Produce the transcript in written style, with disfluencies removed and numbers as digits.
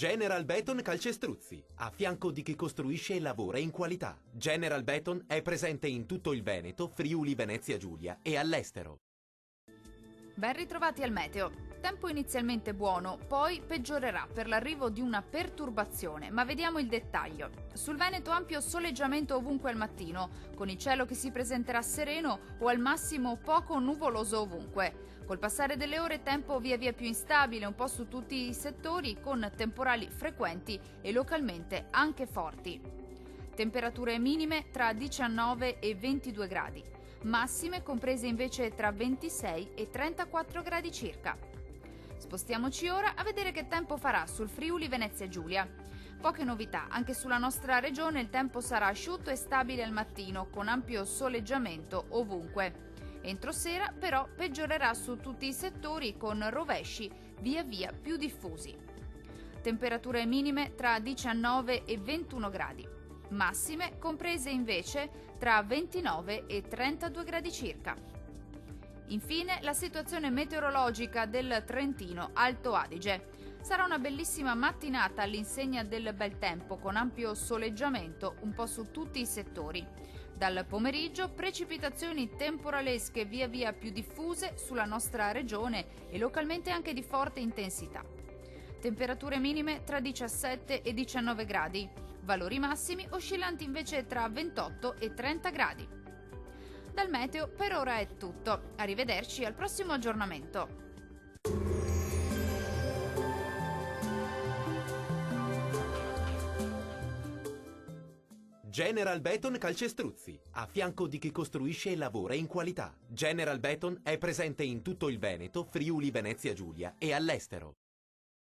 General Beton Calcestruzzi, a fianco di chi costruisce e lavora in qualità. General Beton è presente in tutto il Veneto, Friuli, Venezia Giulia e all'estero. Ben ritrovati al meteo. Tempo inizialmente buono, poi peggiorerà per l'arrivo di una perturbazione, ma vediamo il dettaglio. Sul Veneto ampio soleggiamento ovunque al mattino, con il cielo che si presenterà sereno o al massimo poco nuvoloso ovunque. Col passare delle ore tempo via via più instabile un po' su tutti i settori, con temporali frequenti e localmente anche forti. Temperature minime tra 19 e 22 gradi, massime comprese invece tra 26 e 34 gradi circa. Spostiamoci ora a vedere che tempo farà sul Friuli Venezia Giulia. Poche novità, anche sulla nostra regione il tempo sarà asciutto e stabile al mattino, con ampio soleggiamento ovunque. Entro sera però peggiorerà su tutti i settori, con rovesci via via più diffusi. Temperature minime tra 19 e 21 gradi, massime comprese invece tra 29 e 32 gradi circa. Infine, la situazione meteorologica del Trentino Alto Adige. Sarà una bellissima mattinata all'insegna del bel tempo, con ampio soleggiamento un po' su tutti i settori. Dal pomeriggio precipitazioni temporalesche via via più diffuse sulla nostra regione e localmente anche di forte intensità. Temperature minime tra 17 e 19 gradi, valori massimi oscillanti invece tra 28 e 30 gradi. Dal meteo per ora è tutto. Arrivederci al prossimo aggiornamento. General Beton Calcestruzzi, a fianco di chi costruisce e lavora in qualità. General Beton è presente in tutto il Veneto, Friuli, Venezia Giulia e all'estero.